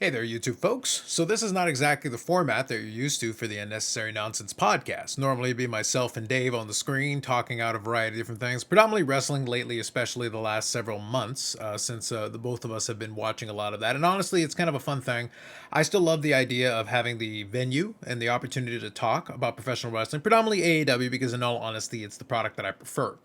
Hey there, YouTube folks. So, this is not exactly the format that you're used to for the Unnecessary Nonsense podcast. Normally, it'd be myself and Dave on the screen talking out a variety of different things, predominantly wrestling lately, especially the last several months, since the both of us have been watching a lot of that. And honestly, it's kind of a fun thing. I still love the idea of having the venue and the opportunity to talk about professional wrestling, predominantly AEW, because in all honesty, it's the product that I prefer.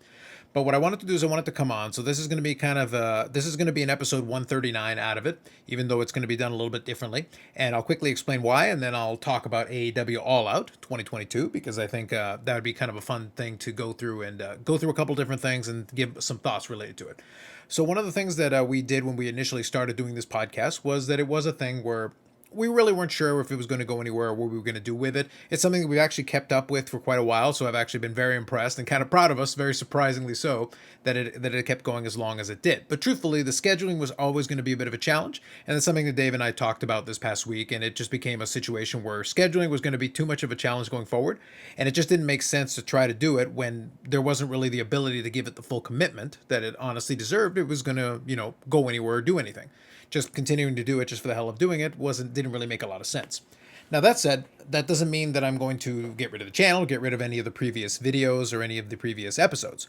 But what I wanted to do is I wanted to come on. So this is going to be this is going to be an episode 139 out of it, even though it's going to be done a little bit differently. And I'll quickly explain why, and then I'll talk about AEW All Out 2022 because I think that would be kind of a fun thing to go through and go through a couple different things and give some thoughts related to it. So one of the things that we did when we initially started doing this podcast was that it was a thing where we really weren't sure if it was going to go anywhere or what we were going to do with it. It's something that we've actually kept up with for quite a while, so I've actually been very impressed and kind of proud of us, very surprisingly so, that it kept going as long as it did. But truthfully, the scheduling was always going to be a bit of a challenge, and it's something that Dave and I talked about this past week, and it just became a situation where scheduling was going to be too much of a challenge going forward, and it just didn't make sense to try to do it when there wasn't really the ability to give it the full commitment that it honestly deserved. It was going to, go anywhere or do anything. Just continuing to do it just for the hell of doing it didn't really make a lot of sense. Now that said, that doesn't mean that I'm going to get rid of the channel, get rid of any of the previous videos or any of the previous episodes.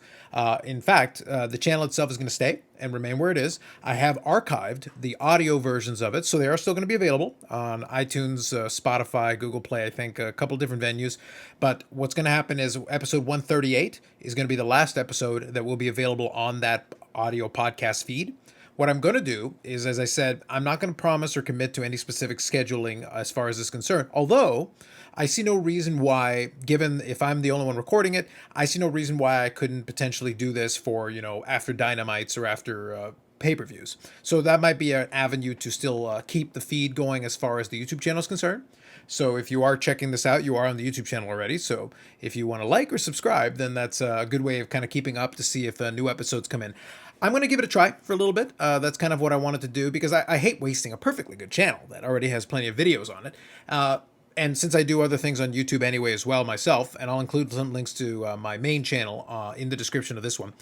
In fact, the channel itself is going to stay and remain where it is. I have archived the audio versions of it, so they are still going to be available on iTunes, Spotify, Google Play, I think a couple different venues. But what's going to happen is episode 138 is going to be the last episode that will be available on that audio podcast feed. What I'm going to do is, as I said, I'm not going to promise or commit to any specific scheduling as far as this is concerned. Although I see no reason why, given if I'm the only one recording it, I see no reason why I couldn't potentially do this for, after Dynamites or after pay-per-views. So that might be an avenue to still keep the feed going as far as the YouTube channel is concerned. So if you are checking this out, you are on the YouTube channel already. So if you want to like or subscribe, then that's a good way of kind of keeping up to see if new episodes come in. I'm going to give it a try for a little bit. That's kind of what I wanted to do because I hate wasting a perfectly good channel that already has plenty of videos on it. And since I do other things on YouTube anyway as well myself, and I'll include some links to my main channel in the description of this one.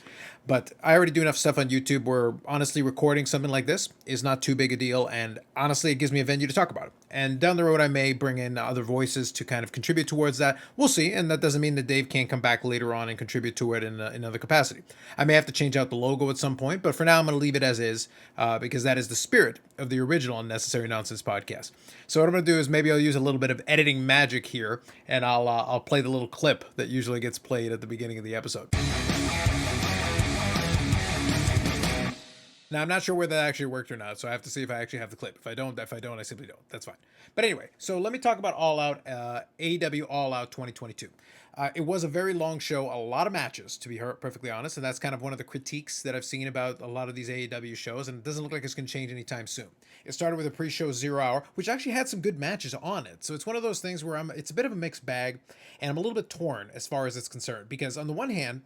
But I already do enough stuff on YouTube where honestly recording something like this is not too big a deal, and honestly it gives me a venue to talk about it. And down the road I may bring in other voices to kind of contribute towards that. We'll see, and that doesn't mean that Dave can't come back later on and contribute to it in another capacity. I may have to change out the logo at some point, but for now I'm going to leave it as is because that is the spirit of the original Unnecessary Nonsense podcast. So what I'm going to do is maybe I'll use a little bit of editing magic here, and I'll play the little clip that usually gets played at the beginning of the episode. Now I'm not sure whether that actually worked or not, so I have to see if I actually have the clip. If I don't, I simply don't. That's fine. But anyway, so let me talk about All Out, AEW All Out 2022. It was a very long show, a lot of matches, to be perfectly honest, and that's kind of one of the critiques that I've seen about a lot of these AEW shows, and it doesn't look like it's going to change anytime soon. It started with a pre-show 0 Hour, which actually had some good matches on it, so it's one of those things where it's a bit of a mixed bag, and I'm a little bit torn as far as it's concerned, because on the one hand,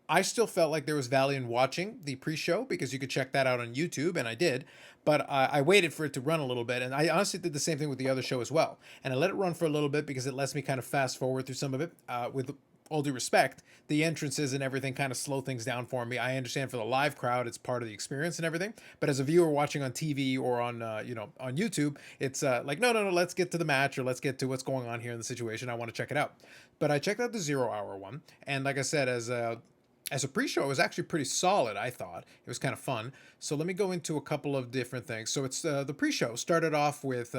I still felt like there was value in watching the pre-show because you could check that out on YouTube, and I did. But I waited for it to run a little bit, and I honestly did the same thing with the other show as well. And I let it run for a little bit because it lets me kind of fast forward through some of it. With all due respect, the entrances and everything kind of slow things down for me. I understand for the live crowd, it's part of the experience and everything. But as a viewer watching on TV or on on YouTube, it's like no, let's get to the match or let's get to what's going on here in the situation. I want to check it out. But I checked out the 0 Hour one, and like I said, as a pre-show, it was actually pretty solid, I thought. It was kind of fun. So let me go into a couple of different things. So it's the pre-show started off with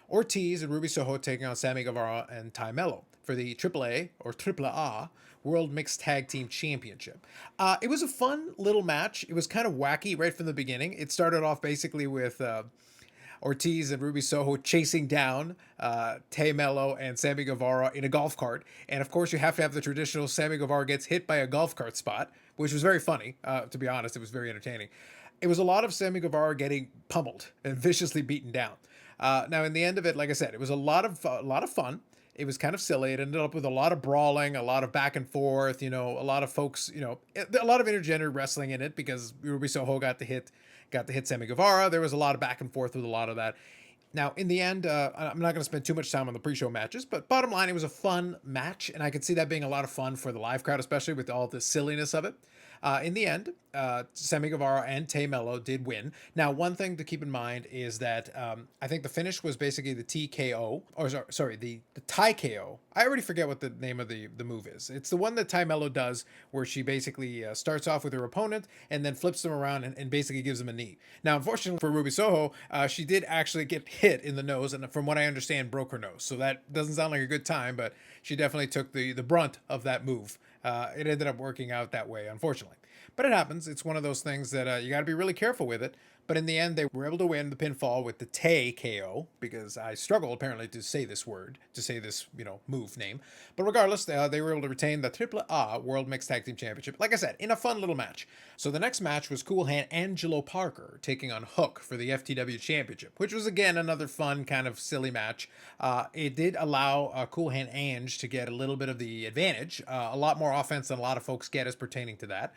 Ortiz and Ruby Soho taking on Sammy Guevara and Ty Mello for the AAA or AAA World Mixed Tag Team Championship. It was a fun little match. It was kind of wacky right from the beginning. It started off basically with Ortiz and Ruby Soho chasing down Tay Mello and Sammy Guevara in a golf cart. And of course, you have to have the traditional Sammy Guevara gets hit by a golf cart spot, which was very funny. To be honest, it was very entertaining. It was a lot of Sammy Guevara getting pummeled and viciously beaten down. Now, in the end of it, like I said, it was a lot of fun. It was kind of silly. It ended up with a lot of brawling, a lot of back and forth, a lot of folks, a lot of intergender wrestling in it because Ruby Soho got to hit Sammy Guevara. There was a lot of back and forth with a lot of that. Now, in the end, I'm not going to spend too much time on the pre-show matches, but bottom line, it was a fun match, and I could see that being a lot of fun for the live crowd, especially with all the silliness of it. In the end, Sammy Guevara and Tay Mello did win. Now, one thing to keep in mind is that I think the finish was basically the TKO, or sorry, the Thai KO. I already forget what the name of the move is. It's the one that Tay Mello does where she basically starts off with her opponent and then flips them around and basically gives them a knee. Now, unfortunately for Ruby Soho, she did actually get hit in the nose, and from what I understand, broke her nose. So that doesn't sound like a good time, but she definitely took the brunt of that move. It ended up working out that way, unfortunately. But it happens. It's one of those things that you got to be really careful with it. But in the end, they were able to win the pinfall with the Tay KO, because I struggle apparently to say this word, to say this, move name. But regardless, they were able to retain the AAA World Mixed Tag Team Championship, like I said, in a fun little match. So the next match was Cool Hand Angelo Parker taking on Hook for the FTW Championship, which was again another fun kind of silly match. It did allow Cool Hand Ange to get a little bit of the advantage, a lot more offense than a lot of folks get as pertaining to that.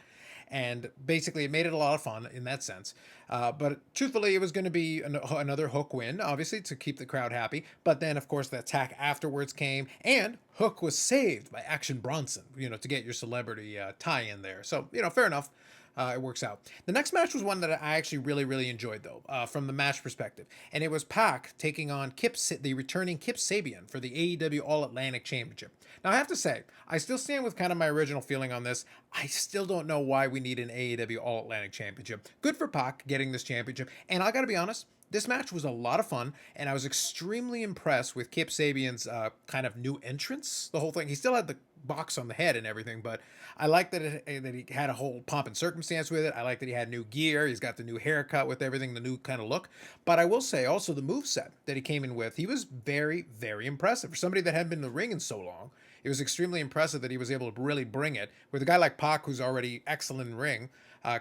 And basically, it made it a lot of fun in that sense. But truthfully, it was going to be another Hook win, obviously, to keep the crowd happy. But then, of course, the attack afterwards came, and Hook was saved by Action Bronson, to get your celebrity tie in there. So, fair enough. It works out. The next match was one that I actually really, really enjoyed, though, from the match perspective. And it was Pac taking on the returning Kip Sabian for the AEW All-Atlantic Championship. Now, I have to say, I still stand with kind of my original feeling on this. I still don't know why we need an AEW All-Atlantic Championship. Good for Pac getting this championship. And I got to be honest, this match was a lot of fun, and I was extremely impressed with Kip Sabian's kind of new entrance, the whole thing. He still had the box on the head and everything, but I like that he had a whole pomp and circumstance with it. I like that he had new gear. He's got the new haircut with everything, the new kind of look. But I will say also the moveset that he came in with, he was very, very impressive. For somebody that hadn't been in the ring in so long, it was extremely impressive that he was able to really bring it. With a guy like Pac, who's already excellent in ring,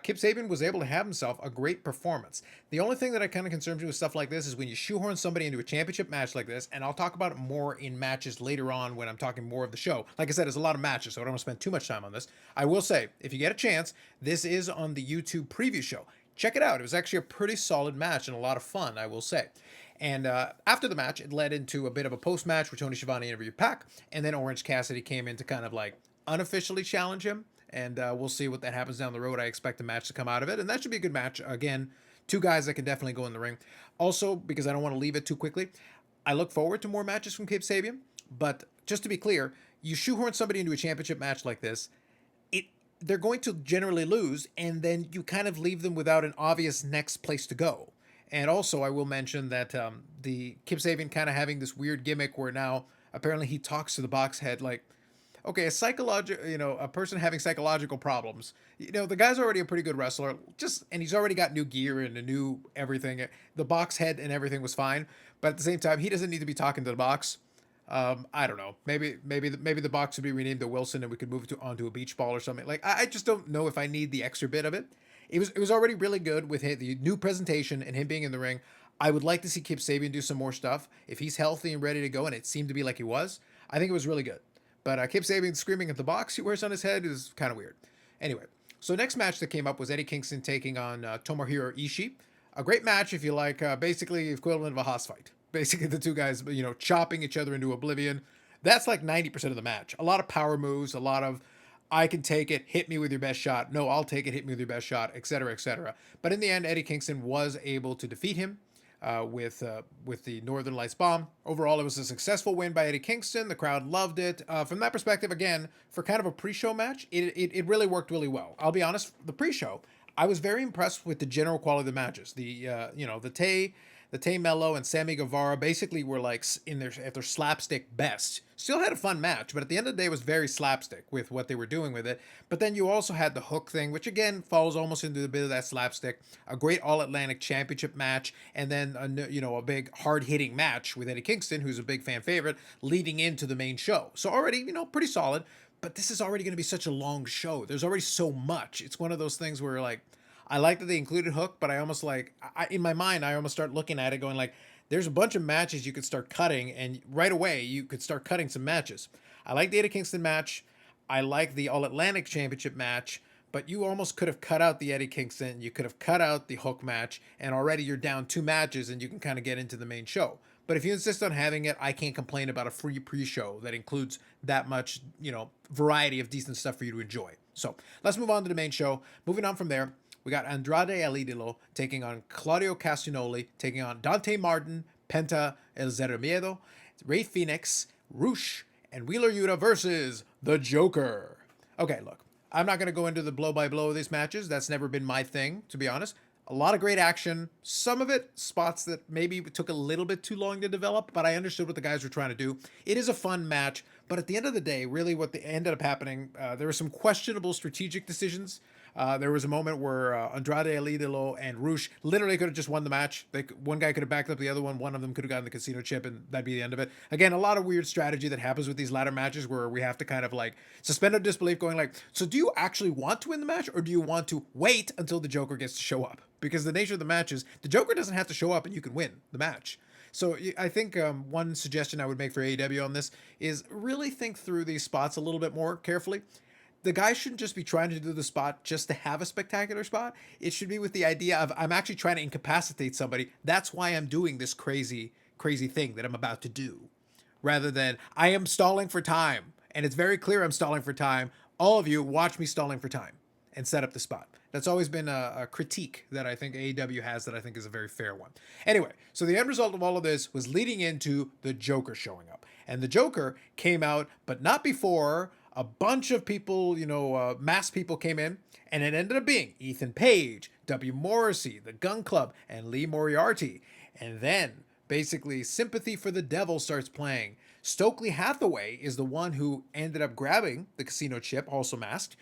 Kip Sabian was able to have himself a great performance. The only thing that I kind of concerns me with stuff like this is when you shoehorn somebody into a championship match like this, and I'll talk about it more in matches later on when I'm talking more of the show. Like I said, there's a lot of matches, so I don't want to spend too much time on this. I will say, if you get a chance, this is on the YouTube preview show. Check it out. It was actually a pretty solid match and a lot of fun, I will say. And after the match, it led into a bit of a post-match where Tony Schiavone interviewed Pac, and then Orange Cassidy came in to kind of like unofficially challenge him. And we'll see what that happens down the road. I expect a match to come out of it, and that should be a good match. Again, two guys that can definitely go in the ring. Also, because I don't want to leave it too quickly, I look forward to more matches from Kip Sabian. But just to be clear, you shoehorn somebody into a championship match like this, they're going to generally lose, and then you kind of leave them without an obvious next place to go. And also, I will mention that the Kip Sabian kind of having this weird gimmick where now apparently he talks to the box head like, okay, a person having psychological problems. The guy's already a pretty good wrestler, and he's already got new gear and a new everything. The box head and everything was fine, but at the same time, he doesn't need to be talking to the box. I don't know. Maybe the box would be renamed to Wilson, and we could move it onto a beach ball or something. Like I just don't know if I need the extra bit of it. It was already really good with the new presentation and him being in the ring. I would like to see Kip Sabian do some more stuff if he's healthy and ready to go, and it seemed to be like he was. I think it was really good. But Kip Sabian screaming at the box he wears on his head is kind of weird. Anyway, so next match that came up was Eddie Kingston taking on Tomohiro Ishii. A great match if you like, basically equivalent of a house fight. Basically the two guys, chopping each other into oblivion. That's like 90% of the match. A lot of power moves, a lot of I can take it, hit me with your best shot. No, I'll take it, hit me with your best shot, etc., etc. But in the end, Eddie Kingston was able to defeat him with the Northern Lights Bomb. Overall, it was a successful win by Eddie Kingston. The crowd loved it. From that perspective, again, for kind of a pre-show match, it really worked really well. I'll be honest, the pre-show, I was very impressed with the general quality of the matches. The Tay Mello and Sammy Guevara basically were like at their slapstick best. Still had a fun match, but at the end of the day, it was very slapstick with what they were doing with it. But then you also had the Hook thing, which again falls almost into a bit of that slapstick. A great All-Atlantic Championship match, and then a big hard-hitting match with Eddie Kingston, who's a big fan favorite, leading into the main show. So already, pretty solid. But this is already going to be such a long show. There's already so much. It's one of those things where like, I like that they included Hook, but I almost in my mind, I almost start looking at it going like, there's a bunch of matches you could start cutting, and right away you could start cutting some matches. I like the Eddie Kingston match. I like the All-Atlantic Championship match, but you almost could have cut out the Eddie Kingston. You could have cut out the Hook match, and already you're down 2 matches, and you can kind of get into the main show. But if you insist on having it, I can't complain about a free pre-show that includes that much, variety of decent stuff for you to enjoy. So let's move on to the main show. Moving on from there, we got Andrade El Idolo taking on Claudio Castagnoli, taking on Dante Martin, Penta El Zero Miedo, Ray Phoenix, Roosh, and Wheeler Yuta versus the Joker. Okay, look, I'm not going to go into the blow-by-blow of these matches. That's never been my thing, to be honest. A lot of great action. Some of it, spots that maybe took a little bit too long to develop, but I understood what the guys were trying to do. It is a fun match, but at the end of the day, really what ended up happening, there were some questionable strategic decisions. There was a moment where Andrade El Idolo and Roosh literally could have just won the match. One guy could have backed up the other one. One of them could have gotten the casino chip, and that'd be the end of it. Again, a lot of weird strategy that happens with these ladder matches where we have to kind of like suspend our disbelief, going like, so do you actually want to win the match, or do you want to wait until the Joker gets to show up? Because the nature of the match is the Joker doesn't have to show up and you can win the match. So I think one suggestion I would make for AEW on this is really think through these spots a little bit more carefully. The guy shouldn't just be trying to do the spot just to have a spectacular spot. It should be with the idea of, I'm actually trying to incapacitate somebody. That's why I'm doing this crazy thing that I'm about to do. Rather than, I am stalling for time. And it's very clear I'm stalling for time. All of you watch me stalling for time and set up the spot. That's always been a critique that I think AEW has that I think is a very fair one. Anyway, so the end result of all of this was leading into the Joker showing up. And the Joker came out, but not before a bunch of people, mass people came in, and it ended up being Ethan Page, W. Morrissey, the Gun Club, and Lee Moriarty. And then, basically, Sympathy for the Devil starts playing. Stokely Hathaway is the one who ended up grabbing the casino chip, also masked,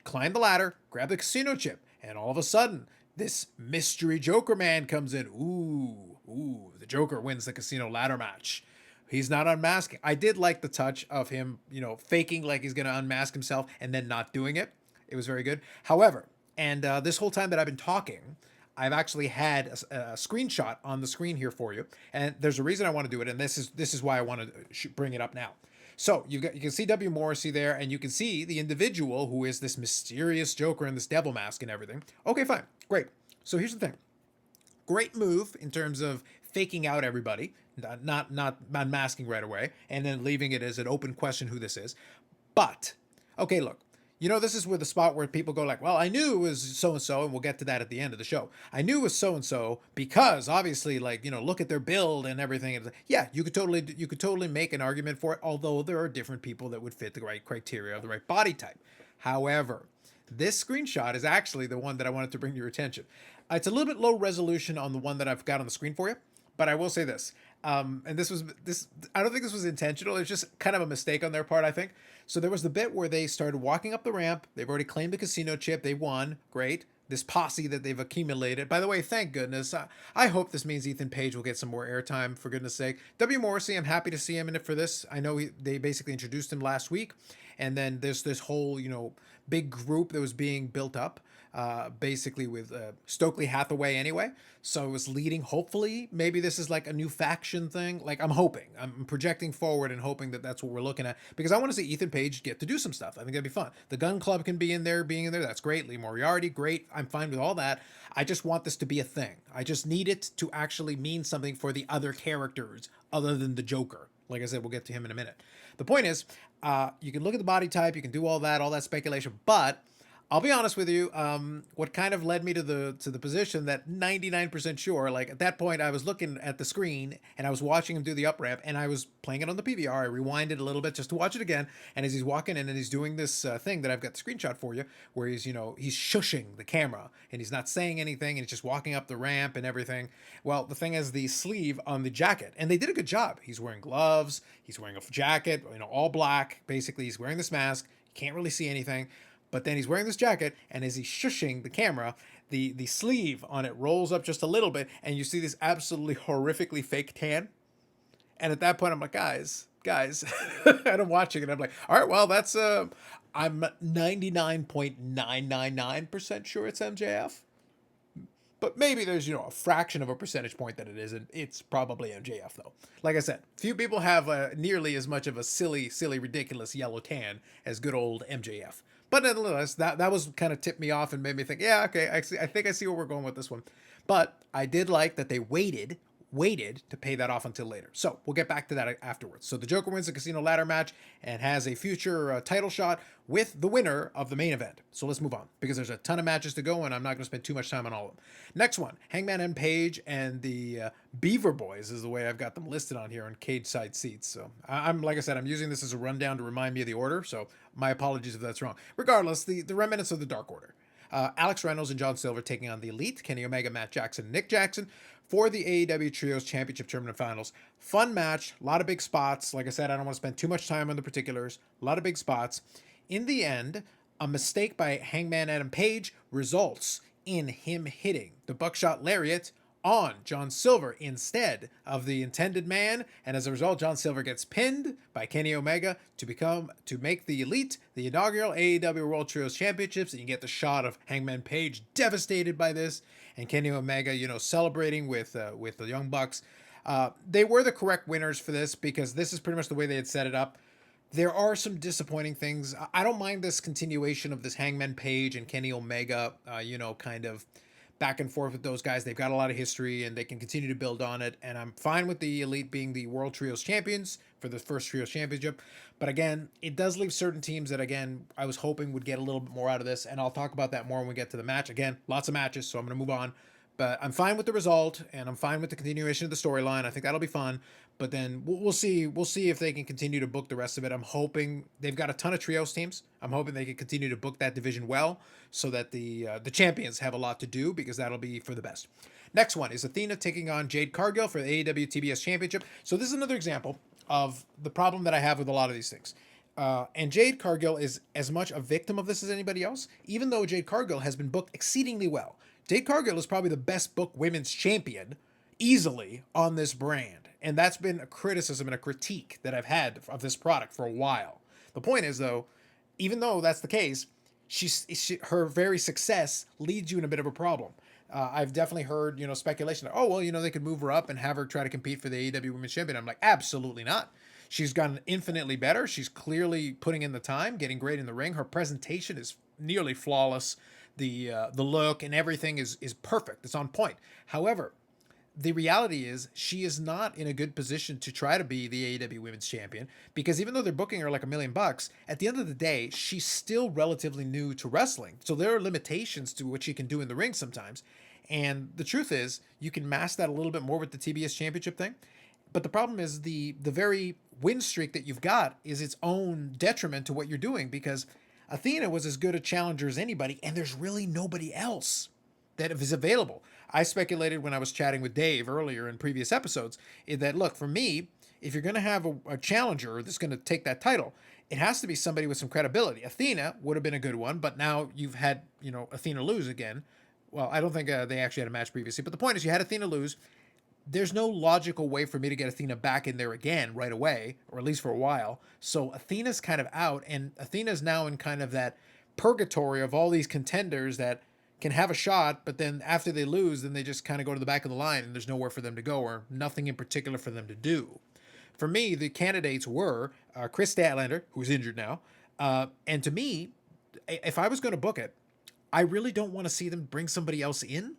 climbed the ladder, grabbed the casino chip, and all of a sudden, this mystery Joker man comes in. Ooh, the Joker wins the casino ladder match. He's not unmasking. I did like the touch of him, faking like he's going to unmask himself and then not doing it. It was very good. However, and this whole time that I've been talking, I've actually had a screenshot on the screen here for you. And there's a reason I want to do it. And this is why I want to bring it up now. So you can see W. Morrissey there, and you can see the individual who is this mysterious Joker in this devil mask and everything. Okay, fine. Great. So here's the thing. Great move in terms of faking out everybody, not unmasking right away, and then leaving it as an open question who this is. But, okay, look, this is where the spot where people go like, well, I knew it was so-and-so, and we'll get to that at the end of the show. I knew it was so-and-so because obviously, look at their build and everything. Yeah, you could totally make an argument for it, although there are different people that would fit the right criteria of the right body type. However, this screenshot is actually the one that I wanted to bring to your attention. It's a little bit low resolution on the one that I've got on the screen for you, but I will say this. And I don't think this was intentional. It's just kind of a mistake on their part, I think. So there was the bit where they started walking up the ramp. They've already claimed the casino chip. They won. Great. This posse that they've accumulated. By the way, thank goodness. I hope this means Ethan Page will get some more airtime, for goodness sake. W. Morrissey, I'm happy to see him in it for this. I know they basically introduced him last week. And then there's this whole, big group that was being built up. Basically with Stokely Hathaway anyway. So it was leading, hopefully, maybe this is like a new faction thing. I'm hoping. I'm projecting forward and hoping that that's what we're looking at. Because I want to see Ethan Page get to do some stuff. I think that'd be fun. The Gun Club can be in there, being in there. That's great. Lee Moriarty, great. I'm fine with all that. I just want this to be a thing. I just need it to actually mean something for the other characters other than the Joker. Like I said, we'll get to him in a minute. The point is, you can look at the body type. You can do all that speculation. But I'll be honest with you. What kind of led me to the position that 99% sure, at that point, I was looking at the screen and I was watching him do the up ramp and I was playing it on the PVR. I rewinded a little bit just to watch it again. And as he's walking in and he's doing this thing that I've got the screenshot for you, where he's shushing the camera and he's not saying anything and he's just walking up the ramp and everything. Well, the thing is the sleeve on the jacket, and they did a good job. He's wearing gloves. He's wearing a jacket, all black. Basically, he's wearing this mask. You can't really see anything. But then he's wearing this jacket, and as he's shushing the camera, the sleeve on it rolls up just a little bit, and you see this absolutely horrifically fake tan. And at that point, I'm like, guys, and I'm watching it. I'm like, all right, well, that's I'm 99.999% sure it's MJF. But maybe there's, a fraction of a percentage point that it isn't. It's probably MJF, though. Like I said, few people have nearly as much of a silly, ridiculous yellow tan as good old MJF. But nonetheless, that was kind of tipped me off and made me think, yeah, okay, I think I see where we're going with this one. But I did like that they waited waited to pay that off until later. So we'll get back to that afterwards. So the Joker wins the casino ladder match and has a future title shot with the winner of the main event. So let's move on because there's a ton of matches to go and I'm not going to spend too much time on all of them. Next one, Hangman and Page and the Beaver Boys is the way I've got them listed on here on cage side seats. So I'm like I said, I'm using this as a rundown to remind me of the order. So my apologies if that's wrong. Regardless, the remnants of the Dark Order. Alex Reynolds and John Silver taking on the Elite, Kenny Omega, Matt Jackson, and Nick Jackson for the AEW Trios Championship Tournament Finals. Fun match, a lot of big spots. Like I said, I don't want to spend too much time on the particulars. A lot of big spots. In the end, a mistake by Hangman Adam Page results in him hitting the buckshot lariat on John Silver instead of the intended man, and as a result, John Silver gets pinned by Kenny Omega to make the Elite the inaugural AEW World Trios Championships, and you get the shot of Hangman Page devastated by this, and Kenny Omega, celebrating with the Young Bucks. They were the correct winners for this because this is pretty much the way they had set it up. There are some disappointing things. I don't mind this continuation of this Hangman Page and Kenny Omega, kind of back and forth with those guys. They've got a lot of history and they can continue to build on it. And I'm fine with the Elite being the World Trios champions for the first Trios Championship. But again, it does leave certain teams that, again, I was hoping would get a little bit more out of this. And I'll talk about that more when we get to the match. Again, lots of matches, so I'm going to move on. But I'm fine with the result, and I'm fine with the continuation of the storyline. I think that'll be fun. But then we'll see. We'll see if they can continue to book the rest of it. I'm hoping they've got a ton of trios teams. I'm hoping they can continue to book that division well, so that the champions have a lot to do because that'll be for the best. Next one is Athena taking on Jade Cargill for the AEW TBS Championship. So this is another example of the problem that I have with a lot of these things. And Jade Cargill is as much a victim of this as anybody else, even though Jade Cargill has been booked exceedingly well. Jade Cargill is probably the best booked women's champion easily on this brand. And that's been a criticism and a critique that I've had of this product for a while. The point is, though, even though that's the case, her very success leads you in a bit of a problem. I've definitely heard, speculation. They could move her up and have her try to compete for the AEW Women's Champion. I'm like, absolutely not. She's gotten infinitely better. She's clearly putting in the time, getting great in the ring. Her presentation is nearly flawless. The look and everything is perfect. It's on point. However, the reality is she is not in a good position to try to be the AEW Women's Champion because even though they're booking her like $1 million, at the end of the day, she's still relatively new to wrestling. So there are limitations to what she can do in the ring sometimes. And the truth is, you can mask that a little bit more with the TBS Championship thing. But the problem is the very win streak that you've got is its own detriment to what you're doing because Athena was as good a challenger as anybody, and there's really nobody else that is available. I speculated when I was chatting with Dave earlier in previous episodes that, look, for me, if you're going to have a challenger that's going to take that title, it has to be somebody with some credibility. Athena would have been a good one, but now you've had, Athena lose again. Well, I don't think they actually had a match previously, but the point is you had Athena lose. There's no logical way for me to get Athena back in there again right away, or at least for a while. So Athena's kind of out, and Athena's now in kind of that purgatory of all these contenders that can have a shot, but then after they lose, then they just kind of go to the back of the line, and there's nowhere for them to go, or nothing in particular for them to do. For me, the candidates were Chris Statlander, who's injured now, and to me, if I was going to book it, I really don't want to see them bring somebody else in.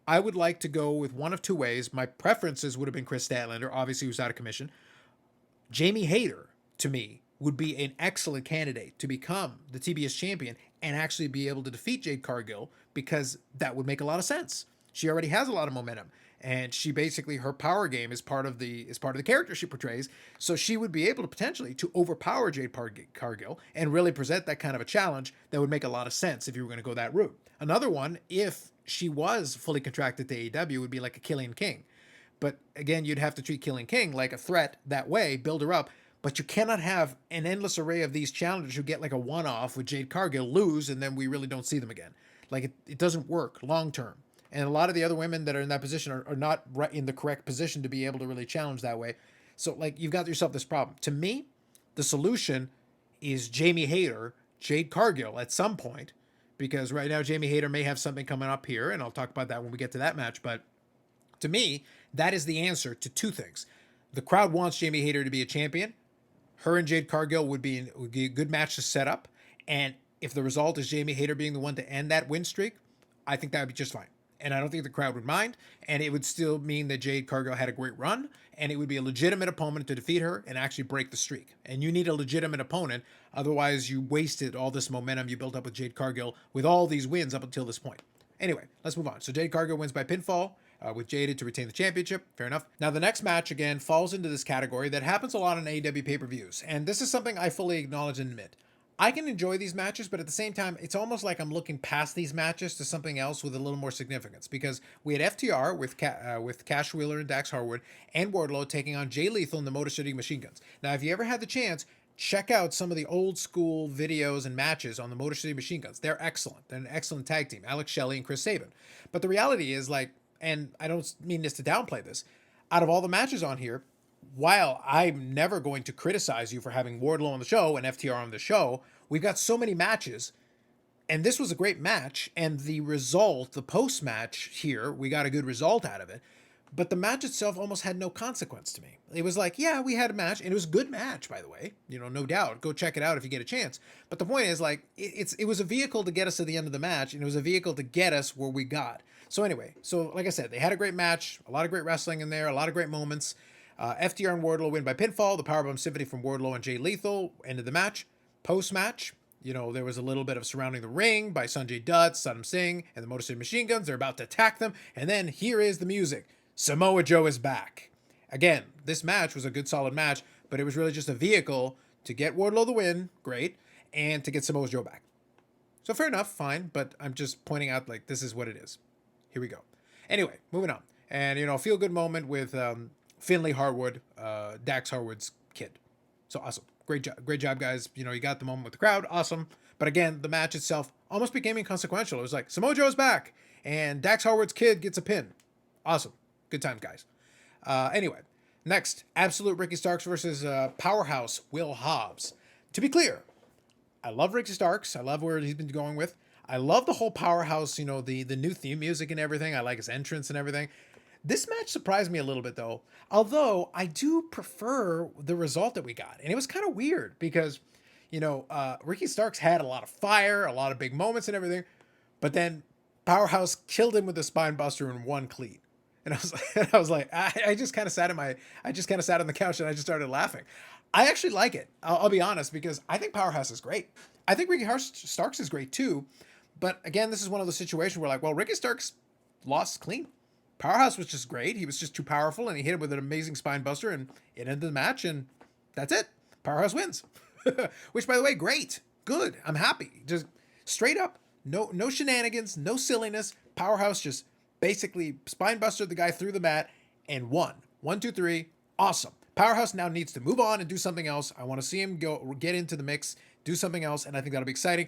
I would like to go with one of two ways. My preferences would have been Chris Statlander, obviously who's out of commission. Jamie Hayter, to me, would be an excellent candidate to become the TBS champion and actually be able to defeat Jade Cargill because that would make a lot of sense. She already has a lot of momentum, and she basically, her power game is part of the character she portrays. So she would be able to potentially to overpower Jade Cargill and really present that kind of a challenge that would make a lot of sense if you were going to go that route. Another one, if she was fully contracted to AEW, would be like a Killian King. But again, you'd have to treat Killian King like a threat that way, build her up. But you cannot have an endless array of these challengers who get like a one-off with Jade Cargill, lose, and then we really don't see them again. Like it doesn't work long term. And a lot of the other women that are in that position are not right in the correct position to be able to really challenge that way. So like you've got yourself this problem. To me, the solution is Jamie Hayter, Jade Cargill at some point, because right now Jamie Hayter may have something coming up here, and I'll talk about that when we get to that match. But to me, that is the answer to two things. The crowd wants Jamie Hayter to be a champion. Her and Jade Cargill would be a good match to set up. And if the result is Jamie Hayter being the one to end that win streak, I think that would be just fine. And I don't think the crowd would mind. And it would still mean that Jade Cargill had a great run. And it would be a legitimate opponent to defeat her and actually break the streak. And you need a legitimate opponent. Otherwise, you wasted all this momentum you built up with Jade Cargill with all these wins up until this point. Anyway, let's move on. So Jade Cargill wins by pinfall. With Jaded to retain the championship. Fair enough. Now, the next match, again, falls into this category that happens a lot on AEW pay-per-views. And this is something I fully acknowledge and admit. I can enjoy these matches, but at the same time, it's almost like I'm looking past these matches to something else with a little more significance. Because we had FTR with Cash Wheeler and Dax Harwood and Wardlow taking on Jay Lethal and the Motor City Machine Guns. Now, if you ever had the chance, check out some of the old school videos and matches on the Motor City Machine Guns. They're excellent. They're an excellent tag team. Alex Shelley and Chris Sabin. But the reality is, like, and I don't mean this to downplay this, out of all the matches on here, while I'm never going to criticize you for having Wardlow on the show and FTR on the show, we've got so many matches, and this was a great match, and the result, the post-match here, we got a good result out of it, but the match itself almost had no consequence to me. It was like, yeah, we had a match, and it was a good match, by the way, no doubt. Go check it out if you get a chance. But the point is, like, it was a vehicle to get us to the end of the match, and it was a vehicle to get us where we got. So anyway, like I said, they had a great match, a lot of great wrestling in there, a lot of great moments. FTR and Wardlow win by pinfall. The Powerbomb Symphony from Wardlow and Jay Lethal ended the match. Post-match, there was a little bit of surrounding the ring by Sanjay Dutt, Saddam Singh, and the Motor City Machine Guns. They're about to attack them, and then here is the music. Samoa Joe is back. Again, this match was a good, solid match, but it was really just a vehicle to get Wardlow the win, great, and to get Samoa Joe back. So fair enough, fine, but I'm just pointing out, like, this is what it is. Here we go. Anyway, moving on. And, feel good moment with Finley Harwood, Dax Harwood's kid. So awesome. Great job, guys. You got the moment with the crowd. Awesome. But again, the match itself almost became inconsequential. It was like, Samoa Joe's back, and Dax Harwood's kid gets a pin. Awesome. Good times, guys. Anyway, next, Absolute Ricky Starks versus Powerhouse Will Hobbs. To be clear, I love Ricky Starks. I love where he's been going with. I love the whole Powerhouse, the new theme music and everything. I like his entrance and everything. This match surprised me a little bit, though. Although, I do prefer the result that we got. And it was kind of weird because, Ricky Starks had a lot of fire, a lot of big moments and everything. But then Powerhouse killed him with a spine buster in one cleat. And I was like, I just kind of sat on the couch and I just started laughing. I actually like it. I'll be honest, because I think Powerhouse is great. I think Ricky Starks is great too. But again, this is one of those situations where, like, well, Ricky Starks lost clean. Powerhouse was just great. He was just too powerful, and he hit him with an amazing spine buster, and it ended the match, and that's it. Powerhouse wins. Which, by the way, great. Good. I'm happy. Just straight up. No shenanigans, no silliness. Powerhouse just basically spine bustered the guy through the mat and won. 1, 2, 3. Awesome. Powerhouse now needs to move on and do something else. I want to see him get into the mix, do something else, and I think that'll be exciting.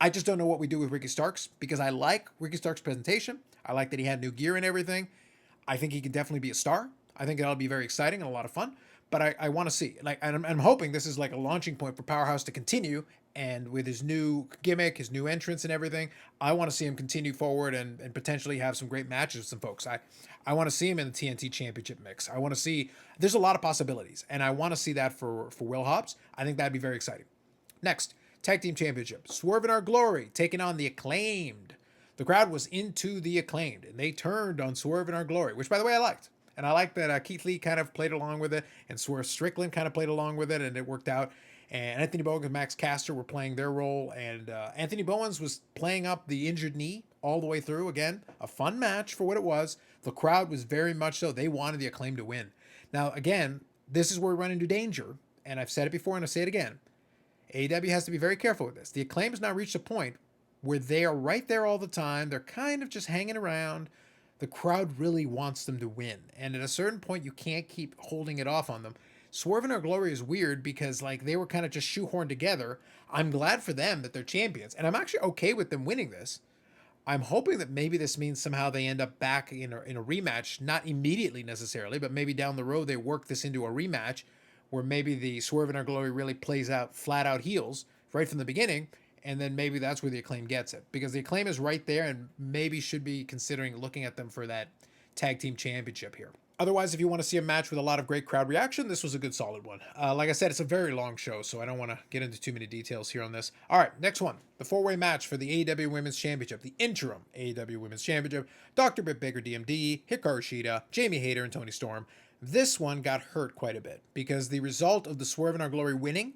I just don't know what we do with Ricky Starks, because I like Ricky Starks' presentation. I like that he had new gear and everything. I think he can definitely be a star. I think that'll be very exciting and a lot of fun. But I want to see, like, and I'm hoping this is like a launching point for Powerhouse to continue. And with his new gimmick, his new entrance and everything, I want to see him continue forward and potentially have some great matches with some folks. I want to see him in the TNT Championship mix. I want to see, there's a lot of possibilities, and I want to see that for Will Hobbs. I think that'd be very exciting. Next, Tag Team Championship. Swerve in Our Glory taking on the Acclaimed. The crowd was into the Acclaimed, and they turned on Swerve in Our Glory, which, by the way, I liked. And I liked that Keith Lee kind of played along with it, and Swerve Strickland kind of played along with it, and it worked out. And Anthony Bowens and Max Caster were playing their role, and Anthony Bowens was playing up the injured knee all the way through. Again, a fun match for what it was. The crowd was very much so. They wanted the Acclaim to win. Now, again, this is where we run into danger, and I've said it before and I'll say it again. AEW has to be very careful with this. The Acclaim has now reached a point where they are right there all the time. They're kind of just hanging around. The crowd really wants them to win. And at a certain point, you can't keep holding it off on them. Swerve in Our Glory is weird because, like, they were kind of just shoehorned together. I'm glad for them that they're champions. And I'm actually okay with them winning this. I'm hoping that maybe this means somehow they end up back in a rematch. Not immediately necessarily, but maybe down the road they work this into a rematch where maybe the Swerve in Our Glory really plays out flat out heels right from the beginning. And then maybe that's where the Acclaim gets it. Because the Acclaim is right there and maybe should be considering looking at them for that tag team championship here. Otherwise, if you want to see a match with a lot of great crowd reaction, this was a good solid one. Like I said, it's a very long show, so I don't want to get into too many details here on this. All right, next one. The four-way match for the AEW Women's Championship, the interim AEW Women's Championship. Dr. Britt Baker, DMD, Hikaru Shida, Jamie Hayter, and Toni Storm. This one got hurt quite a bit because the result of the Swerve in Our Glory winning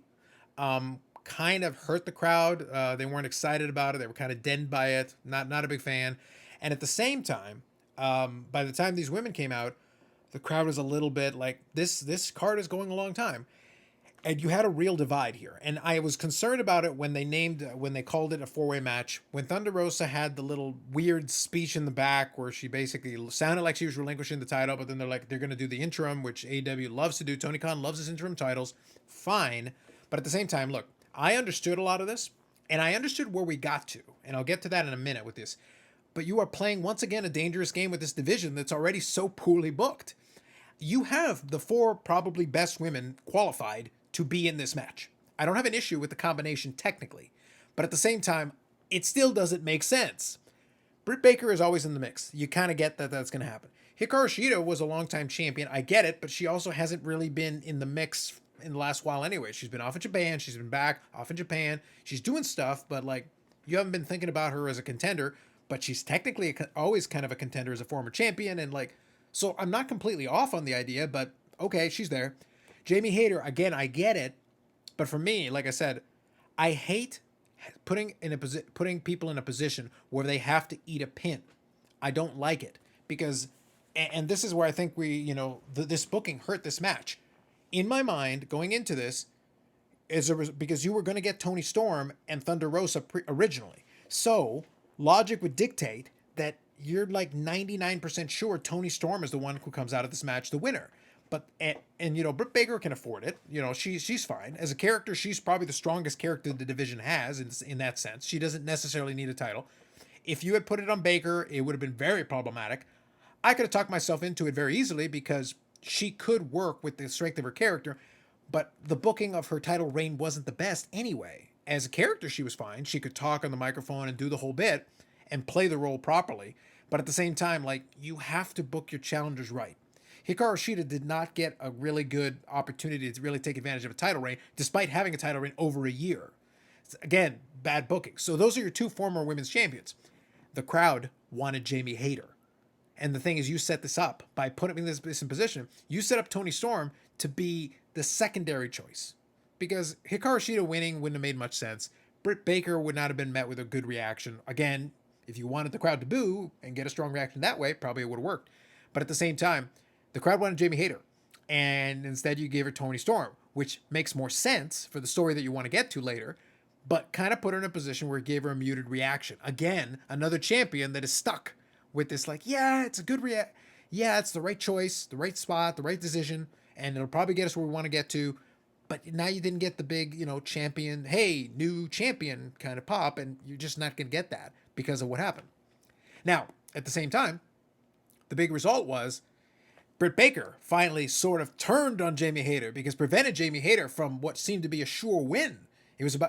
kind of hurt the crowd. They weren't excited about it. They were kind of deadened by it. Not a big fan. And at the same time, by the time these women came out, the crowd was a little bit like, this card is going a long time. And you had a real divide here. And I was concerned about it when they called it a four-way match. When Thunder Rosa had the little weird speech in the back where she basically sounded like she was relinquishing the title, but then they're going to do the interim, which AEW loves to do. Tony Khan loves his interim titles. Fine. But at the same time, look, I understood a lot of this, and I understood where we got to. And I'll get to that in a minute with this. But you are playing, once again, a dangerous game with this division that's already so poorly booked. You have the four probably best women qualified to be in this match. I don't have an issue with the combination technically, but at the same time, it still doesn't make sense. Britt Baker is always in the mix. You kind of get that that's going to happen. Hikaru Shida was a longtime champion. I get it, but she also hasn't really been in the mix in the last while anyway. She's been off in Japan. She's been back, off in Japan. She's doing stuff, but like, you haven't been thinking about her as a contender, but she's technically always kind of a contender as a former champion. And like, so I'm not completely off on the idea, but okay, she's there. Jamie Hayter, again, I get it, but for me, like I said, I hate putting people in a position where they have to eat a pin. I don't like it because, and this is where I think this booking hurt this match. In my mind, going into this, because you were going to get Toni Storm and Thunder Rosa originally, so logic would dictate that you're like 99% sure Toni Storm is the one who comes out of this match the winner. But and Britt Baker can afford it. She's fine as a character. She's probably the strongest character the division has in that sense. She doesn't necessarily need a title. If you had put it on Baker, it would have been very problematic. I could have talked myself into it very easily because she could work with the strength of her character, but the booking of her title reign wasn't the best anyway. As a character, she was fine. She could talk on the microphone and do the whole bit and play the role properly. But at the same time, like, you have to book your challengers right. Hikaru Shida did not get a really good opportunity to really take advantage of a title reign, despite having a title reign over a year. Again, bad booking. So those are your two former women's champions. The crowd wanted Jamie Hayter. And the thing is, you set this up by putting this in position. You set up Toni Storm to be the secondary choice. Because Hikaru Shida winning wouldn't have made much sense. Britt Baker would not have been met with a good reaction. Again, if you wanted the crowd to boo and get a strong reaction that way, probably it would have worked. But at the same time, the crowd wanted Jamie Hayter, and instead you gave her Toni Storm, which makes more sense for the story that you want to get to later, but kind of put her in a position where it gave her a muted reaction. Again, another champion that is stuck with this, like, yeah, it's a good yeah, it's the right choice, the right spot, the right decision, and it'll probably get us where we want to get to, but now you didn't get the big, champion, hey, new champion kind of pop, and you're just not going to get that because of what happened. Now, at the same time, the big result was Britt Baker finally sort of turned on Jamie Hayter because prevented Jamie Hayter from what seemed to be a sure win.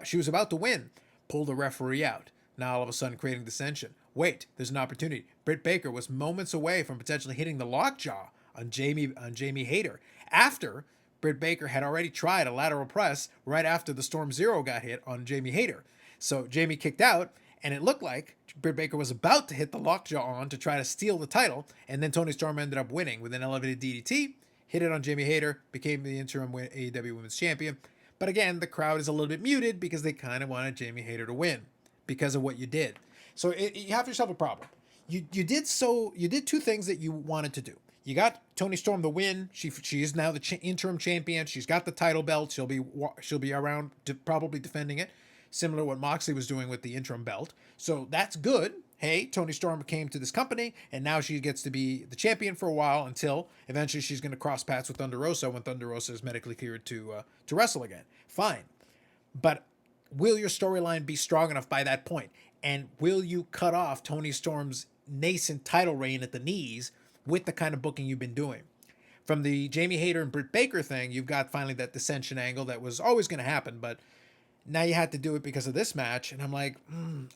She was about to win, pulled the referee out. Now all of a sudden creating dissension. Wait, there's an opportunity. Britt Baker was moments away from potentially hitting the lockjaw on Jamie Hayter after Britt Baker had already tried a lateral press right after the Storm Zero got hit on Jamie Hayter. So Jamie kicked out, and it looked like Britt Baker was about to hit the lockjaw on to try to steal the title, and then Toni Storm ended up winning with an elevated DDT, hit it on Jamie Hayter, became the interim AEW Women's Champion. But again, the crowd is a little bit muted because they kind of wanted Jamie Hayter to win because of what you did. So you have yourself a problem. You did two things that you wanted to do. You got Toni Storm the win. She is now the interim champion. She's got the title belt. She'll be around probably defending it, similar to what Moxley was doing with the interim belt. So that's good. Hey, Toni Storm came to this company, and now she gets to be the champion for a while until eventually she's going to cross paths with Thunder Rosa when Thunder Rosa is medically cleared to wrestle again. Fine. But will your storyline be strong enough by that point? And will you cut off Toni Storm's nascent title reign at the knees with the kind of booking you've been doing? From the Jamie Hayter and Britt Baker thing, you've got finally that dissension angle that was always going to happen, but now you had to do it because of this match. And I'm like,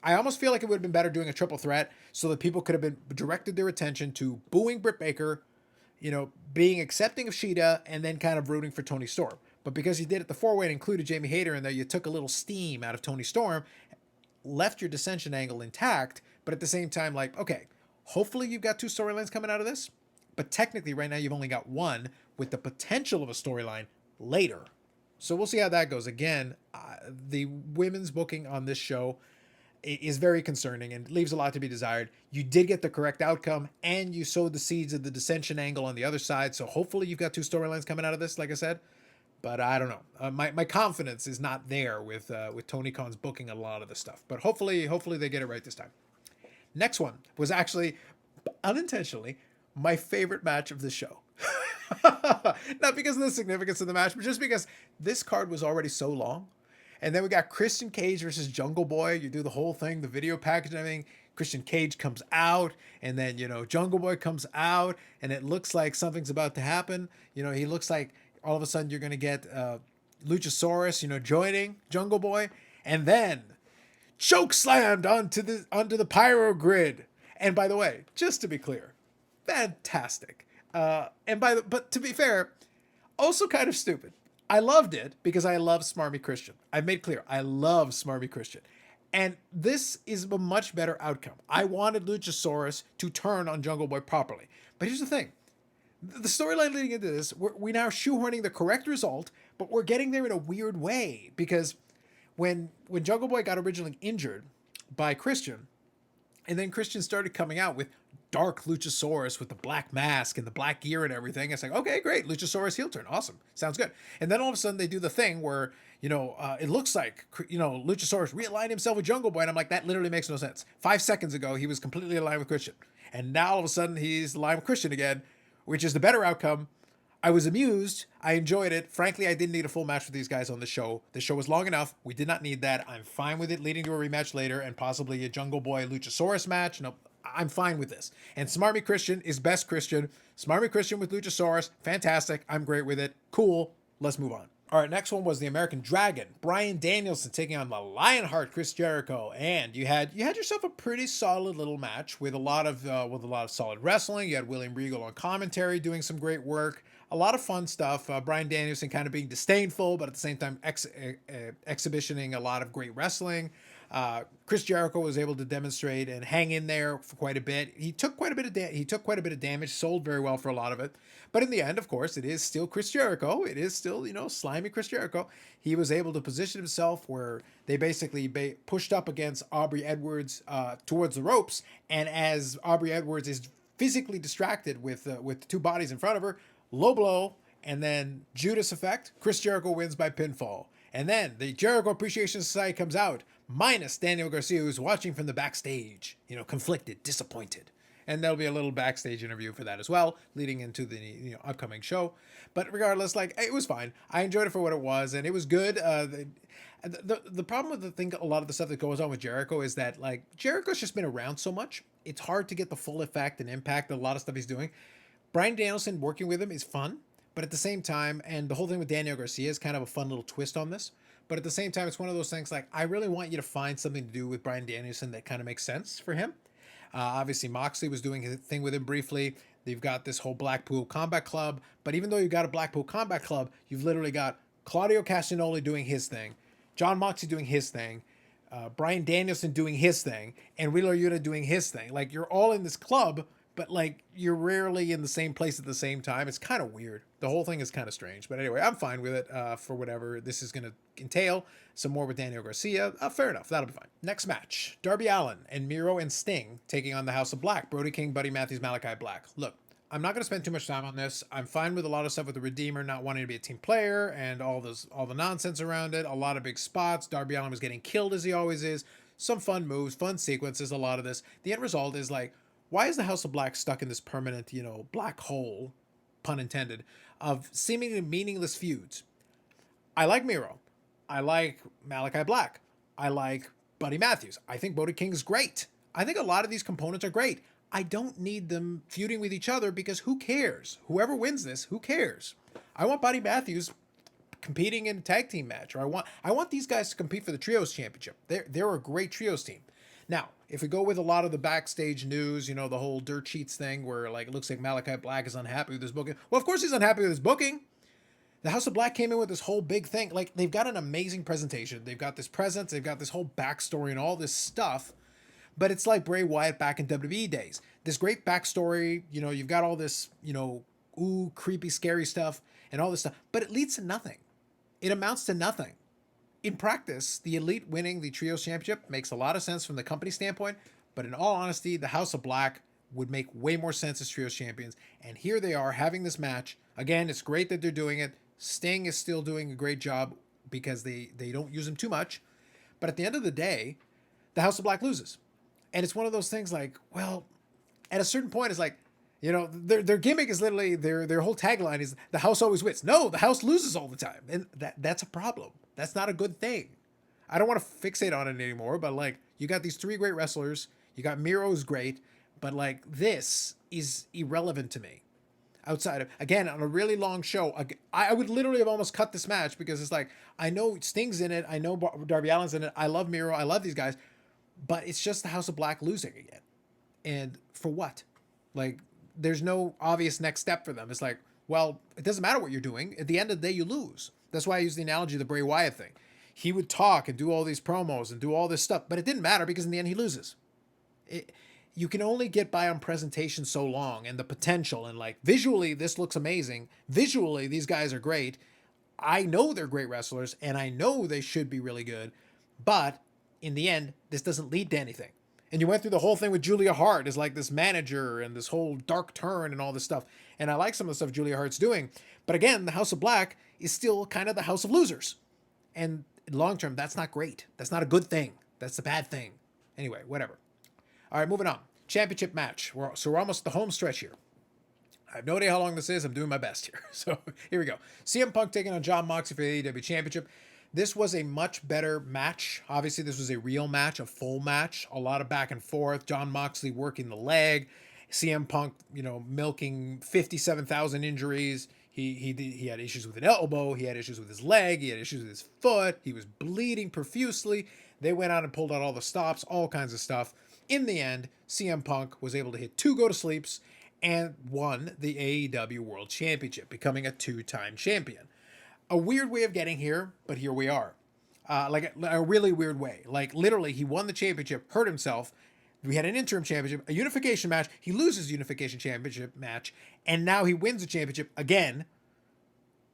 I almost feel like it would have been better doing a triple threat so that people could have been directed their attention to booing Britt Baker, being accepting of Sheeta and then kind of rooting for Tony Storm. But because you did it the 4-way and included Jamie Hayter in there, you took a little steam out of Tony Storm, left your dissension angle intact, but at the same time, like, okay, hopefully you've got 2 storylines coming out of this, but technically right now you've only got 1 with the potential of a storyline later. So we'll see how that goes. Again, the women's booking on this show is very concerning and leaves a lot to be desired. You did get the correct outcome, and you sowed the seeds of the dissension angle on the other side. So hopefully you've got 2 storylines coming out of this, like I said. But I don't know. My confidence is not there with Tony Khan's booking a lot of this stuff. But hopefully they get it right this time. Next one was actually, unintentionally, my favorite match of the show. Not because of the significance of the match, but just because this card was already so long. And then we got Christian Cage versus Jungle Boy. You do the whole thing, the video package and everything. Christian Cage comes out, and then, Jungle Boy comes out, and it looks like something's about to happen. He looks like all of a sudden you're going to get Luchasaurus, joining Jungle Boy. And then choke slammed onto the pyro grid. And by the way, just to be clear, fantastic. But to be fair, also kind of stupid. I loved it because I love Smarmy Christian. I've made clear, I love Smarmy Christian. And this is a much better outcome. I wanted Luchasaurus to turn on Jungle Boy properly. But here's the thing. The storyline leading into this, we're now shoehorning the correct result, but we're getting there in a weird way. Because when Jungle Boy got originally injured by Christian, and then Christian started coming out with dark Luchasaurus with the black mask and the black gear and everything. It's like, okay, great. Luchasaurus heel turn. Awesome. Sounds good. And then all of a sudden they do the thing where, it looks like, Luchasaurus realigned himself with Jungle Boy. And I'm like, that literally makes no sense. 5 seconds ago, he was completely aligned with Christian. And now all of a sudden he's aligned with Christian again, which is the better outcome. I was amused. I enjoyed it. Frankly, I didn't need a full match with these guys on the show. The show was long enough. We did not need that. I'm fine with it leading to a rematch later and possibly a Jungle Boy Luchasaurus match. No, I'm fine with this. And Smarmy Christian is best Christian. Smarmy Christian with Luchasaurus. Fantastic. I'm great with it. Cool. Let's move on. All right, next one was the American Dragon, Bryan Danielson taking on the Lionheart, Chris Jericho, and you had yourself a pretty solid little match with a lot of solid wrestling. You had William Regal on commentary doing some great work, a lot of fun stuff. Bryan Danielson kind of being disdainful, but at the same time exhibitioning a lot of great wrestling. Chris Jericho was able to demonstrate and hang in there for quite a bit. He took quite a bit of damage, sold very well for a lot of it. But in the end, of course, it is still Chris Jericho. It is still, slimy Chris Jericho. He was able to position himself where they basically pushed up against Aubrey Edwards towards the ropes. And as Aubrey Edwards is physically distracted with 2 bodies in front of her, low blow, and then Judas effect, Chris Jericho wins by pinfall. And then the Jericho Appreciation Society comes out, minus Daniel Garcia, who's watching from the backstage, conflicted, disappointed. And there'll be a little backstage interview for that as well, leading into the upcoming show. But regardless, it was fine. I enjoyed it for what it was, and it was good. The problem with a lot of the stuff that goes on with Jericho is that Jericho's just been around so much, it's hard to get the full effect and impact of a lot of stuff he's doing. Bryan Danielson working with him is fun, but at the same time, and the whole thing with Daniel Garcia is kind of a fun little twist on this. But at the same time, it's one of those things I really want you to find something to do with Bryan Danielson that kind of makes sense for him. Obviously, Moxley was doing his thing with him briefly. They've got this whole Blackpool Combat Club. But even though you've got a Blackpool Combat Club, you've literally got Claudio Castagnoli doing his thing, John Moxley doing his thing, Bryan Danielson doing his thing, and Wheeler Yuta doing his thing. You're all in this club, but you're rarely in the same place at the same time. It's kind of weird. The whole thing is kind of strange. But anyway, I'm fine with it for whatever this is going to entail. Some more with Daniel Garcia. Fair enough. That'll be fine. Next match. Darby Allin and Miro and Sting taking on the House of Black. Brody King, Buddy Matthews, Malachi Black. Look, I'm not going to spend too much time on this. I'm fine with a lot of stuff with the Redeemer not wanting to be a team player and all the nonsense around it. A lot of big spots. Darby Allin was getting killed as he always is. Some fun moves, fun sequences, a lot of this. The end result is why is the House of Black stuck in this permanent, black hole, pun intended, of seemingly meaningless feuds? I like Miro. I like Malachi Black. I like Buddy Matthews. I think Brody King is great. I think a lot of these components are great. I don't need them feuding with each other because who cares? Whoever wins this, who cares? I want Buddy Matthews competing in a tag team match, or I want these guys to compete for the Trios Championship. They're a great Trios team. Now, if we go with a lot of the backstage news, the whole dirt sheets thing where like it looks like Malachi Black is unhappy with his booking. Well, of course he's unhappy with his booking. The House of Black came in with this whole big thing. Like they've got an amazing presentation. They've got this presence. They've got this whole backstory and all this stuff. But it's like Bray Wyatt back in WWE days. This great backstory. You've got all this, creepy, scary stuff and all this stuff. But it leads to nothing. It amounts to nothing. In practice, the Elite winning the Trios Championship makes a lot of sense from the company standpoint. But in all honesty, the House of Black would make way more sense as Trios champions. And here they are having this match. Again, it's great that they're doing it. Sting is still doing a great job because they don't use him too much. But at the end of the day, the House of Black loses. And it's one of those things like, well, at a certain point, it's like, their gimmick is literally, their whole tagline is the house always wins. No, the house loses all the time. And that's a problem. That's not a good thing. I don't want to fixate on it anymore, but like, you got these three great wrestlers. You got Miro's great, but like, this is irrelevant to me. Outside of, again, on a really long show, I would literally have almost cut this match because it's like, I know Sting's in it. I know Darby Allin's in it. I love Miro. I love these guys. But it's just the House of Black losing again. And for what? Like, there's no obvious next step for them. It's like, well, it doesn't matter what you're doing. At the end of the day, you lose. That's why I use the analogy of the Bray Wyatt thing. He would talk and do all these promos and do all this stuff, but it didn't matter because in the end, he loses. You can only get by on presentation so long and the potential. And like, visually, this looks amazing. Visually, these guys are great. I know they're great wrestlers, and I know they should be really good. But in the end, this doesn't lead to anything. And you went through the whole thing with Julia Hart as like this manager and this whole dark turn and all this stuff. And I like some of the stuff Julia Hart's doing. But again, the House of Black is still kind of the house of losers. And long term, that's not great. That's not a good thing. That's a bad thing. Anyway, whatever. All right, moving on. Championship match. So we're almost at the home stretch here. I have no idea how long this is. I'm doing my best here. So here we go. CM Punk taking on Jon Moxley for the AEW Championship. This was a much better match. Obviously, this was a real match, a full match. A lot of back and forth. Jon Moxley working the leg. CM Punk, milking 57,000 injuries. He had issues with an elbow. He had issues with his leg. He had issues with his foot. He was bleeding profusely. They went out and pulled out all the stops, all kinds of stuff. In the end, CM Punk was able to hit 2 go-to-sleeps and won the AEW World Championship, becoming a 2-time champion. A weird way of getting here, but here we are. Like a really weird way. Like literally, he won the championship, hurt himself. We had an interim championship, a unification match. He loses unification championship match, and now he wins the championship again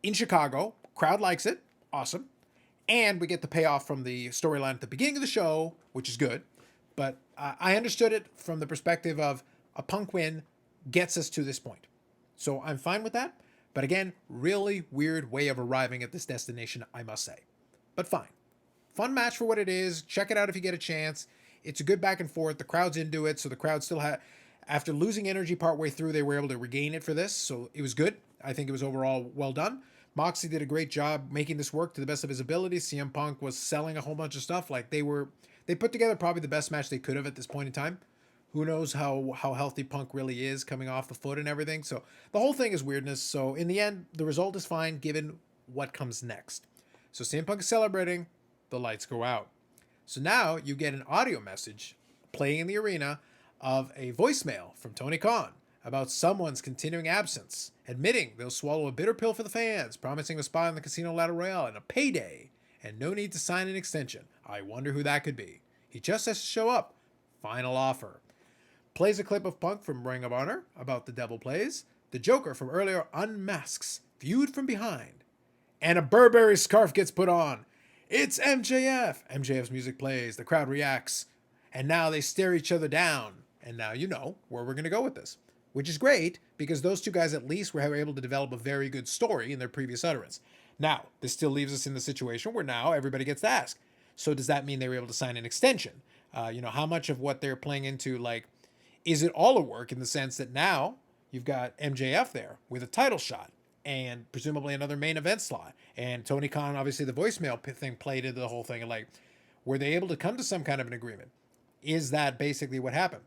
in Chicago. Crowd likes it. Awesome. And we get the payoff from the storyline at the beginning of the show, which is good. But I understood it from the perspective of a Punk win gets us to this point. So I'm fine with that. But again, really weird way of arriving at this destination, I must say. But fine. Fun match for what it is. Check it out if you get a chance. It's a good back and forth. The crowd's into it, so the crowd still had... After losing energy partway through, they were able to regain it for this, so it was good. I think it was overall well done. Moxley did a great job making this work to the best of his ability. CM Punk was selling a whole bunch of stuff. Like they put together probably the best match they could have at this point in time. Who knows how healthy Punk really is coming off the foot and everything. So the whole thing is weirdness. So in the end, the result is fine given what comes next. So CM Punk is celebrating. The lights go out. So now you get an audio message playing in the arena of a voicemail from Tony Khan about someone's continuing absence, admitting they'll swallow a bitter pill for the fans, promising a spot in the Casino Battle Royale and a payday, and no need to sign an extension. I wonder who that could be. He just has to show up. Final offer. Plays a clip of Punk from Ring of Honor about the Devil Plays. The Joker from earlier unmasks, viewed from behind. And a Burberry scarf gets put on. It's MJF. MJF's music plays. The crowd reacts. And now they stare each other down. And now you know where we're going to go with this. Which is great, because those two guys at least were able to develop a very good story in their previous utterance. Now, this still leaves us in the situation where now everybody gets to ask. So does that mean they were able to sign an extension? How much of what they're playing into, like, is it all a work in the sense that now you've got MJF there with a title shot and presumably another main event slot, and Tony Khan, obviously the voicemail thing played into the whole thing. And like, were they able to come to some kind of an agreement? Is that basically what happened?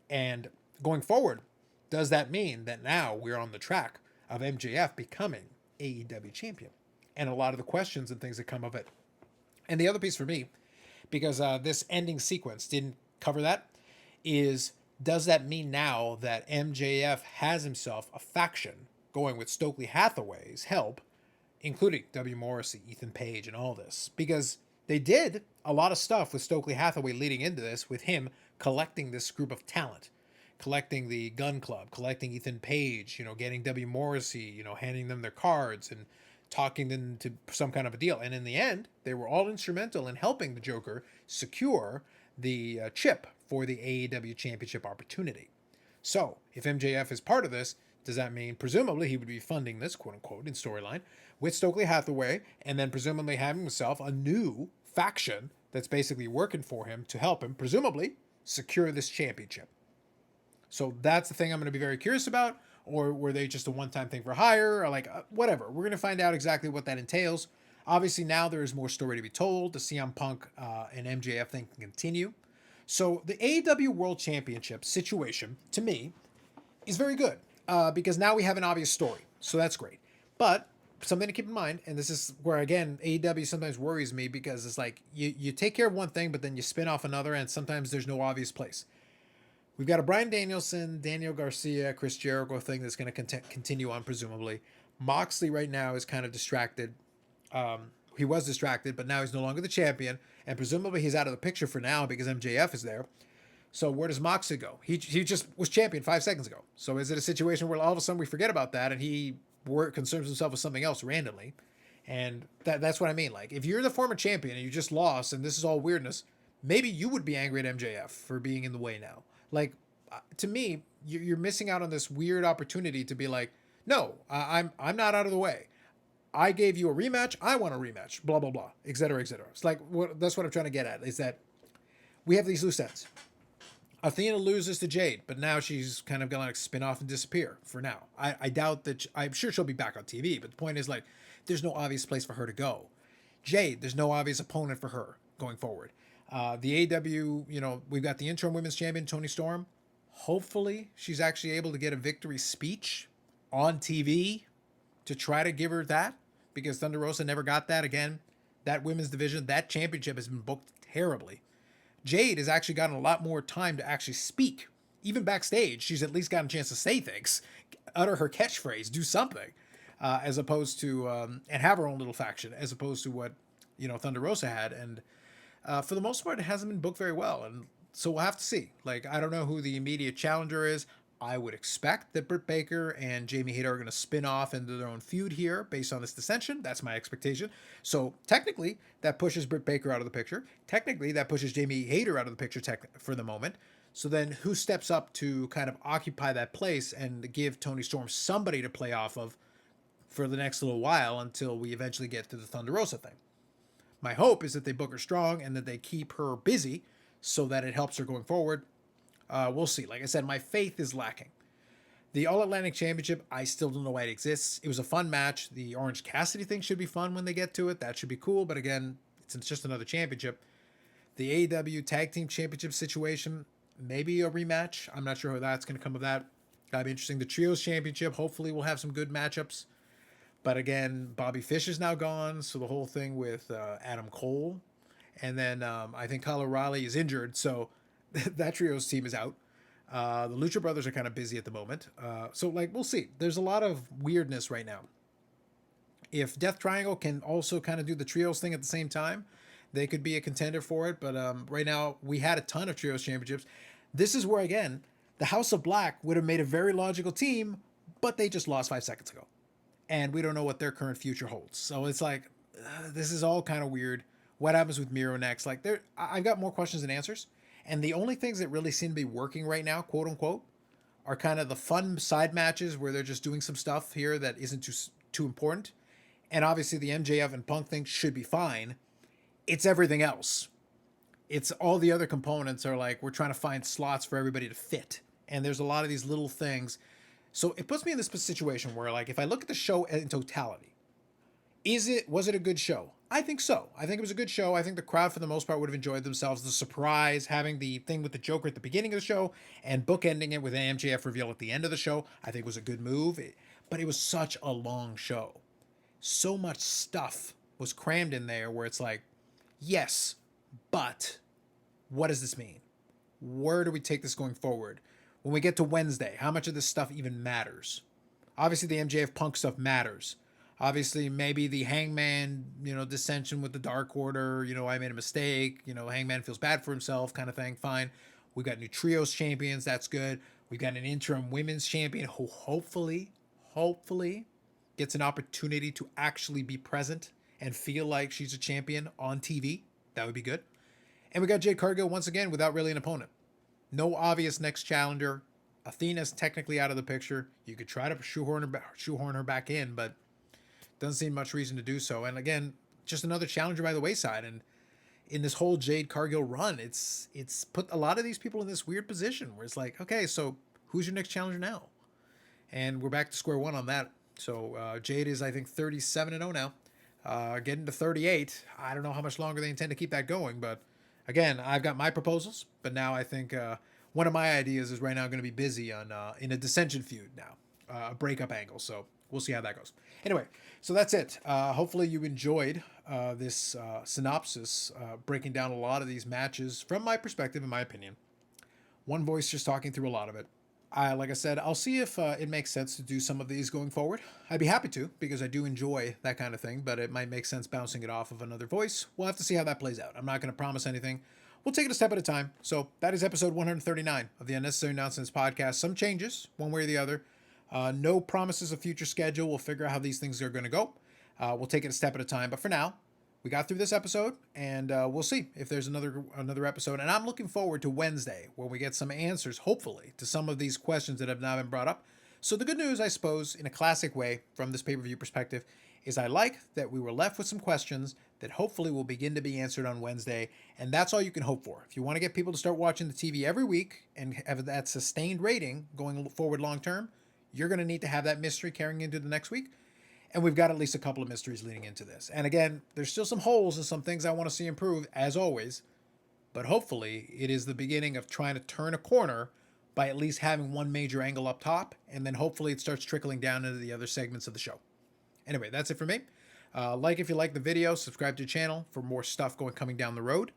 And going forward, does that mean that now we're on the track of MJF becoming AEW champion? And a lot of the questions and things that come of it. And the other piece for me, because this ending sequence didn't cover that, is does that mean now that MJF has himself a faction going with Stokely Hathaway's help, including W. Morrissey, Ethan Page, and all this? Because they did a lot of stuff with Stokely Hathaway leading into this, with him collecting this group of talent, collecting the Gun Club, collecting Ethan Page, getting W. Morrissey, handing them their cards and talking them to some kind of a deal. And in the end, they were all instrumental in helping the Joker secure the chip for the AEW Championship opportunity. So, if MJF is part of this, does that mean presumably he would be funding this, quote unquote, in storyline with Stokely Hathaway, and then presumably having himself a new faction that's basically working for him to help him, presumably, secure this championship? So that's the thing I'm going to be very curious about. Or were they just a one-time thing for hire? Or whatever. We're going to find out exactly what that entails. Obviously, now there is more story to be told. The CM Punk and MJF thing can continue. So the AEW World Championship situation, to me, is very good because now we have an obvious story. So that's great. But something to keep in mind, and this is where, again, AEW sometimes worries me because it's like you take care of one thing, but then you spin off another, and sometimes there's no obvious place. We've got a Bryan Danielson, Daniel Garcia, Chris Jericho thing that's going to continue on, presumably. Moxley right now is kind of distracted. He was distracted, but now he's no longer the champion, and presumably he's out of the picture for now because MJF is there. So where does Moxley go? He just was champion 5 seconds ago. So is it a situation where all of a sudden we forget about that and he concerns himself with something else randomly? And that's what I mean. Like, if you're the former champion and you just lost and this is all weirdness, maybe you would be angry at MJF for being in the way now. Like, to me, you're missing out on this weird opportunity to be like, no, I'm not out of the way. I gave you a rematch. I want a rematch. Blah, blah, blah, et cetera, et cetera. It's like, that's what I'm trying to get at, is that we have these loose ends. Athena loses to Jade, but now she's kind of going to spin off and disappear for now. I doubt that, I'm sure she'll be back on TV, but the point is, like, there's no obvious place for her to go. Jade, there's no obvious opponent for her going forward. The AEW, we've got the interim women's champion, Toni Storm. Hopefully she's actually able to get a victory speech on TV to try to give her that, because Thunder Rosa never got that. Again, that women's division, that championship has been booked terribly. Jade has actually gotten a lot more time to actually speak. Even backstage, she's at least gotten a chance to say things, utter her catchphrase, do something, as opposed to, and have her own little faction, as opposed to what, Thunder Rosa had. And for the most part, it hasn't been booked very well. And so we'll have to see. Like, I don't know who the immediate challenger is. I would expect that Britt Baker and Jamie Hayter are going to spin off into their own feud here based on this dissension. That's my expectation. So technically, that pushes Britt Baker out of the picture. Technically, that pushes Jamie Hayter out of the picture for the moment. So then who steps up to kind of occupy that place and give Toni Storm somebody to play off of for the next little while until we eventually get to the Thunder Rosa thing? My hope is that they book her strong and that they keep her busy so that it helps her going forward. We'll see. Like I said, my faith is lacking. The All-Atlantic Championship, I still don't know why it exists. It was a fun match. The Orange Cassidy thing should be fun when they get to it. That should be cool. But again, it's just another championship. The AEW Tag Team Championship situation, maybe a rematch. I'm not sure how that's going to come of that. That'd be interesting. The Trios Championship, hopefully we'll have some good matchups. But again, Bobby Fish is now gone. So the whole thing with Adam Cole. And then I think Kyle O'Reilly is injured. So that Trios team is out. The Lucha Brothers are kind of busy at the moment. So, we'll see. There's a lot of weirdness right now. If Death Triangle can also kind of do the Trios thing at the same time, they could be a contender for it. But right now, we had a ton of Trios championships. This is where, again, the House of Black would have made a very logical team, but they just lost 5 seconds ago. And we don't know what their current future holds. So it's like, this is all kind of weird. What happens with Miro next? I've got more questions than answers. And the only things that really seem to be working right now, quote unquote, are kind of the fun side matches where they're just doing some stuff here that isn't too important. And obviously the MJF and Punk thing should be fine. It's everything else. It's all the other components are like, we're trying to find slots for everybody to fit. And there's a lot of these little things. So it puts me in this situation where, like, if I look at the show in totality, was it a good show? I think so. I think it was a good show. I think the crowd, for the most part, would have enjoyed themselves. The surprise, having the thing with the Joker at the beginning of the show and bookending it with an MJF reveal at the end of the show, I think was a good move. But it was such a long show. So much stuff was crammed in there where it's like, yes, but what does this mean? where do we take this going forward? When we get to Wednesday, how much of this stuff even matters? Obviously, the MJF Punk stuff matters. Obviously, maybe the Hangman, dissension with the Dark Order, I made a mistake, Hangman feels bad for himself kind of thing. Fine. We got new trios champions. That's good. We got an interim women's champion who hopefully gets an opportunity to actually be present and feel like she's a champion on TV. That would be good. And we got Jade Cargill once again without really an opponent. No obvious next challenger. Athena's technically out of the picture. You could try to shoehorn her back in, but doesn't seem much reason to do so. And again, just another challenger by the wayside. And in this whole Jade Cargill run, it's put a lot of these people in this weird position where it's like, okay, so who's your next challenger now? And we're back to square one on that. So Jade is, I think, 37-0 now. Getting to 38. I don't know how much longer they intend to keep that going, but again, I've got my proposals, but now I think one of my ideas is right now going to be busy on in a dissension feud now, a breakup angle. So we'll see how that goes. Anyway, so that's it. Hopefully you enjoyed this synopsis, breaking down a lot of these matches from my perspective, in my opinion. One voice just talking through a lot of it. Like I said, I'll see if it makes sense to do some of these going forward. I'd be happy to, because I do enjoy that kind of thing, but it might make sense bouncing it off of another voice. We'll have to see how that plays out. I'm not going to promise anything. We'll take it a step at a time. So that is episode 139 of the Unnecessary Nonsense Podcast. Some changes, one way or the other. No promises of future schedule. We'll figure out how these things are going to go. We'll take it a step at a time. But for now, we got through this episode, and we'll see if there's another episode. And I'm looking forward to Wednesday, where we get some answers, hopefully, to some of these questions that have now been brought up. So the good news, I suppose, in a classic way, from this pay-per-view perspective, is I like that we were left with some questions that hopefully will begin to be answered on Wednesday, and that's all you can hope for. If you want to get people to start watching the TV every week and have that sustained rating going forward long term, you're going to need to have that mystery carrying into the next week. And we've got at least a couple of mysteries leading into this. And again, there's still some holes and some things I want to see improved, as always. But hopefully, it is the beginning of trying to turn a corner by at least having one major angle up top. And then hopefully it starts trickling down into the other segments of the show. Anyway, that's it for me. Like if you like the video, subscribe to the channel for more stuff coming down the road.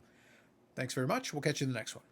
Thanks very much. We'll catch you in the next one.